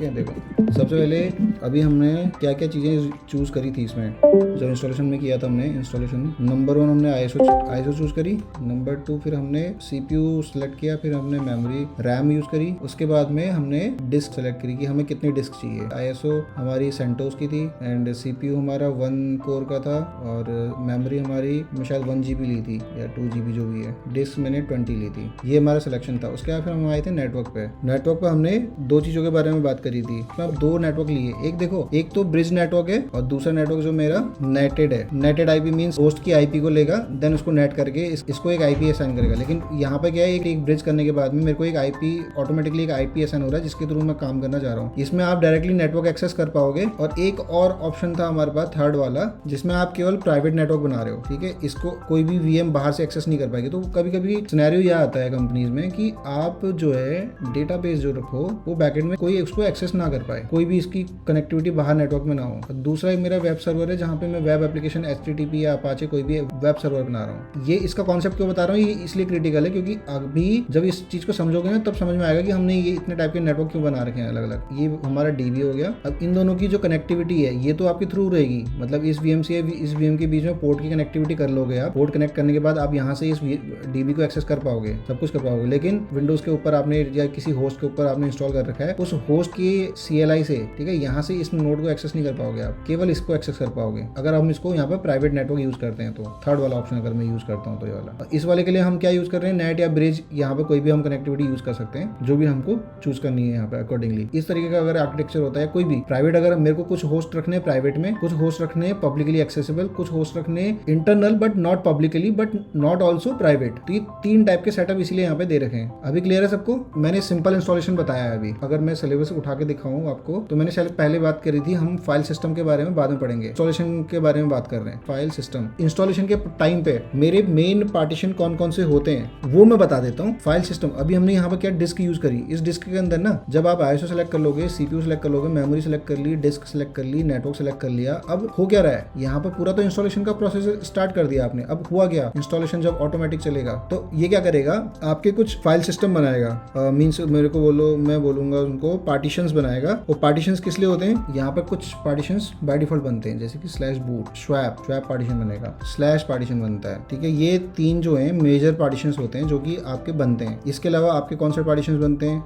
ठीक है। देखो सबसे पहले अभी हमने क्या क्या चीज़ें चूज़ करी थी इसमें, जब इंस्टॉलेशन में किया था हमने इंस्टॉलेशन। नंबर 1 हमने आईएसओ चूज़ करी। नंबर 2 फिर हमने सीपीयू सेलेक्ट किया, फिर हमने मेमोरी रैम यूज़ करी। उसके बाद में हमने डिस्क सेलेक्ट करी कि हमें कितनी डिस्क चाहिए। आईएसओ हमारी सेंटोस की थी एंड सीपीयू हमारा 1 कोर का था और मेमोरी हमारी शायद 1 GB ली थी या 2 GB जो भी है। डिस्क मैंने 20 ली थी। ये हमारा सिलेक्शन था। उसके बाद फिर हम आए थे नेटवर्क पे। नेटवर्क पे हमने दो चीज़ों के बारे में बात करी थी। उसमें अब 2 नेटवर्क लिए। एक देखो, एक तो ब्रिज नेटवर्क है और दूसरा नेटवर्क जो मेरा नेटेड है। नेटेड आईपी मींस होस्ट की आईपी को लेगा, देन उसको नेट करके इसको एक आईपी असाइन करेगा। लेकिन यहाँ पे क्या है, एक ब्रिज करने के बाद में मेरे को एक आईपी ऑटोमेटिकली एक आईपी असाइन हो रहा है जिसके थ्रू मैं काम करना चाह रहा हूँ। इसमें आप डायरेक्टली नेटवर्क एक्सेस कर पाओगे। और एक और ऑप्शन था हमारे पास थर्ड वाला, जिसमें आप केवल प्राइवेट नेटवर्क बना रहे हो। ठीक है, इसको कोई भी वीएम बाहर से एक्सेस नहीं कर पाएगी। तो कभी कभी सिनेरियो यह आता है कंपनीज में कि आप जो है डेटाबेस जो रखो वो बैकएंड में कोई उसको एक्सेस ना कर पाए, कोई भी इसकी कनेक्टिविटी बाहर नेटवर्क में ना हो। दूसरा मेरा वेब सर्वर है जहाँ पे मैं वेब एप्लीकेशन HTTP या अपाचे कोई भी वेब सर्वर बना रहा हूँ। ये इसका कॉन्सेप्ट क्यों बता रहा हूँ, ये इसलिए क्रिटिकल है क्योंकि अभी जब इस चीज को समझोगे ना तब समझ में आएगा कि हमने ये इतने टाइप के नेटवर्क क्यों बना रखे हैं अलग अलग। ये हमारा डीबी हो गया। अब इन दोनों की जो कनेक्टिविटी है ये तो आपकी थ्रू रहेगी, मतलब इस वीएम से इस वीएम के बीच में पोर्ट की कनेक्टिविटी कर लोगे आप। पोर्ट कनेक्ट करने के बाद आप यहाँ से इस डीबी को एक्सेस कर पाओगे, सब कुछ कर पाओगे। लेकिन विंडोज के ऊपर आपने या किसी होस्ट के ऊपर आपने इंस्टॉल कर रखा है, उस होस्ट की CLI से, ठीक है, यहाँ से इस नोड को एक्सेस नहीं कर पाओगे आप, केवल इसको एक्सेस कर पाओगे अगर हम इसको यहाँ पे प्राइवेट नेटवर्क यूज करते हैं। तो थर्ड वाला ऑप्शन अगर मैं यूज करता हूँ तो ये वाला। इस वाले के लिए हम क्या यूज कर रहे हैं, नेट या ब्रिज। यहाँ पे कोई भी हम कनेक्टिविटी यूज कर सकते हैं जो भी हमको चूज करनी है यहाँ पे अकॉर्डिंगली। इस तरीके का अगर आर्किटेक्चर होता है कोई भी प्राइवेट, अगर मेरे को कुछ होस्ट रखने प्राइवेट में, कुछ होस्ट रखने पब्लिकली एक्सेसिबल, कुछ होस्ट रखने internal but not publicly but not also private. तो ये 3 टाइप के सेटअप इसलिए यहाँ पे दे रखे हैं। अभी क्लियर है सबको? मैंने सिंपल इंस्टॉलेशन बताया है। अभी अगर मैं सिलेबस उठा के दिखाऊं आपको तो मैंने शायद पहले बात करी थी, हम फाइल सिस्टम के बारे में बाद में पढ़ेंगे, इंस्टॉलेशन के बारे में बात कर रहे हैं। फाइल सिस्टम इंस्टॉलेशन के टाइम पे मेरे मेन पार्टीशन कौन कौन से होते हैं वो मैं बता देता हूँ। फाइल सिस्टम अभी हमने यहाँ पे क्या डिस्क यूज करी। इस डिस्क के अंदर ना जब आप आईएसओ सेलेक्ट कर लोगे, सीपीयू सेलेक्ट कर लोगे, मेमोरी सेलेक्ट कर ली, डिस्क सेलेक्ट कर ली, नेटवर्क सेलेक्ट कर लिया, अब हो क्या रहा है यहाँ पे, पूरा तो इंस्टॉलेशन का प्रोसेस स्टार्ट कर दिया आपने। अब हुआ क्या, इंस्टॉलेशन जब ऑटोमेटिक चलेगा तो ये क्या करेगा, आपके कुछ फाइल सिस्टम बनाएगा। मीन्स मेरे को बोलो, मैं बोलूंगा उनको पार्टीशंस बनाएगा। वो पार्टीशंस किस लिए होते हैं, यहाँ पर कुछ पार्टीशंस बाय डिफॉल्ट बनते हैं जैसे कि /boot, स्वैप पार्टीशन बनेगा, स्लैश पार्टीशन बनता है। ठीक है, ये 3 जो हैं मेजर पार्टीशंस होते हैं जो कि आपके बनते हैं। इसके अलावा आपके कौन से पार्टीशंस बनते हैं,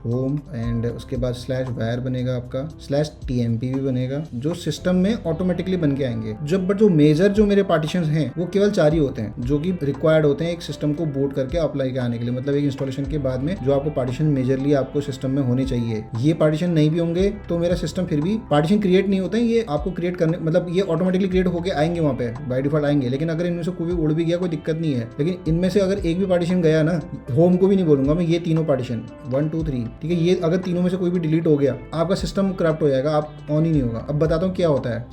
/home एंड उसके बाद /var बनेगा आपका, /tmp भी बनेगा जो सिस्टम में ऑटोमेटिकली बन के आएंगे। बट जो मेजर जो मेरे पार्टीशंस हैं वो केवल 4 ही होते हैं जो कि रिक्वायर्ड होते हैं एक सिस्टम को बूट करके अप्लाई के आने के लिए। मतलब एक इंस्टॉलेशन के बाद में जो आपको पार्टीशन मेजरली आपको सिस्टम में होने चाहिए, ये पार्टीशन नहीं भी होंगे तो मेरा सिस्टम फिर भी पार्टीशन क्रिएट नहीं होते हैं। ये आपको क्रिएट करने, मतलब ये ऑटोमेटिकली क्रिएट होके आएंगे वहाँ पे बाय डिफॉल्ट आएंगे। लेकिन अगर इनमें से कोई भी उड़ भी गया कोई दिक्कत नहीं है। लेकिन इनमें से अगर एक भी पार्टीशन गया ना, होम को भी नहीं बोलूंगा मैं, ये तीनों पार्टीशन 1 2 3, ठीक है, ये अगर तीनों में से कोई भी डिलीट हो गया आपका सिस्टम करप्ट हो जाएगा, आप ऑन ही नहीं होगा। अब बताता हूँ क्या होता है।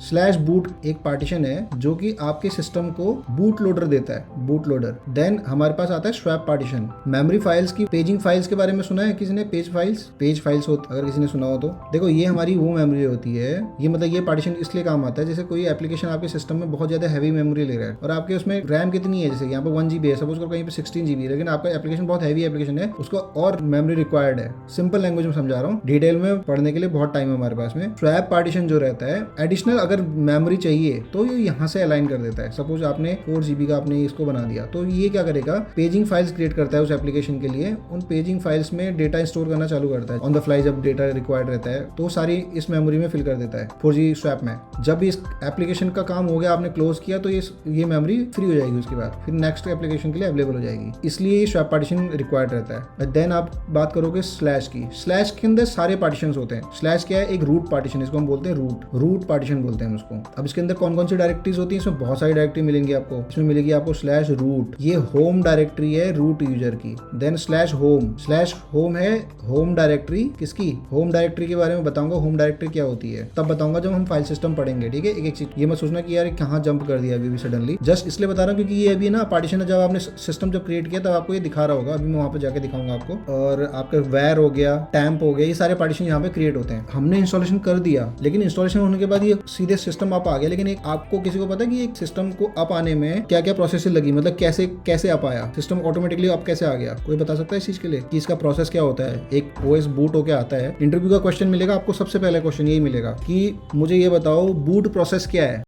/boot एक पार्टीशन है जो कि आपके सिस्टम को बूट लोडर देता है, बूट लोडर। देन हमारे पास आता है स्वैप पार्टीशन। मेमोरी फाइल्स की पेजिंग फाइल्स के बारे में सुना है किसी ने? पेज फाइल्स अगर किसी ने सुना हो तो देखो, ये हमारी वो मेमोरी होती है। ये मतलब ये पार्टीशन इसलिए काम आता है जैसे कोई एप्लीकेशन आपके सिस्टम में बहुत ज्यादा हैवी मेमोरी ले रहा है और आपके उसमें रैम कितनी है, जैसे यहाँ पे 1 GB है, सपोज करो कहीं पे 16 GB, लेकिन आपका एप्लीकेशन बहुत हैवी एप्लीकेशन है, उसको और मेमोरी रिक्वायर्ड है। सिंपल लैंग्वेज में समझा रहा हूँ, डिटेल में पढ़ने के लिए बहुत टाइम है हमारे पास में। स्वैप पार्टीशन जो रहता है, एडिशनल अगर मेमोरी चाहिए तो ये यहाँ से अलाइन कर देता है। सपोज आपने 4 GB का आपने इसको बना दिया तो ये क्या करेगा, पेजिंग फाइल्स क्रिएट करता है उस एप्लीकेशन के लिए। उन पेजिंग फाइल्स में डेटा स्टोर करना चालू करता है ऑन द फ्लाई। जब डेटा रिक्वायर्ड रहता है तो सारी इस मेमोरी में फिल कर देता है 4G स्वैप में। जब इस एप्लीकेशन का काम हो गया, आपने क्लोज किया, तो ये मेमोरी फ्री हो जाएगी, उसके बाद फिर नेक्स्ट एप्लीकेशन के लिए अवेलेबल हो जाएगी। इसलिए ये स्वैप पार्टीशन रिक्वायर्ड रहता है। देन आप बात करोगे स्लैश की। स्लैश के अंदर सारे पार्टीशन होते हैं। स्लैश क्या है, एक रूट पार्टीशन, इसको हम बोलते हैं रूट पार्टीशन बोलते हैं उसको। अब इसके अंदर कौन कौन सी डायरेक्टरीज होती है, इसमें बहुत सारी डायरेक्टरी मिलेंगी आपको। इसमें मिलेगी आपको /root, ये होम डायरेक्टरी है रूट यूजर की। देन /home है होम डायरेक्टरी किसकी, होम डायरेक्टरी के बारे में बताऊंगा। होम डायरेक्टरी क्या होती है तब बताऊंगा जब हम फाइल सिस्टम पढ़ेंगे, ठीक है। एक चीज ये मत सोचना कि यार कहाँ जंप कर दिया अभी सडनली, जस्ट इसलिए बता रहा हूँ क्योंकि ये अभी ना पार्टीशन है, जब आपने सिस्टम जब क्रिएट किया तब आपको ये दिखा रहा होगा। अभी मैं वहाँ पे जाके दिखाऊंगा आपको। और आपका वैर हो गया, टैम्प हो गया, ये सारे पार्टीशन यहाँ पे क्रिएट होते हैं। हमने इंस्टॉलेशन कर दिया, लेकिन इंस्टॉलेशन होने के बाद ये सीधे सिस्टम अप आ गया। लेकिन एक आपको किसी को पता है कि एक सिस्टम को अप आने में क्या क्या प्रोसेस लगी, मतलब कैसे अप आया सिस्टम ऑटोमेटिकली अप कैसे आ गया? कोई बता सकता है इस चीज के लिए कि इसका प्रोसेस क्या होता है? एक ओएस बूट होके आता है, इंटरव्यू का क्वेश्चन मिलेगा आपको, सबसे पहले क्वेश्चन यही मिलेगा कि मुझे ये बताओ बूट प्रोसेस क्या है।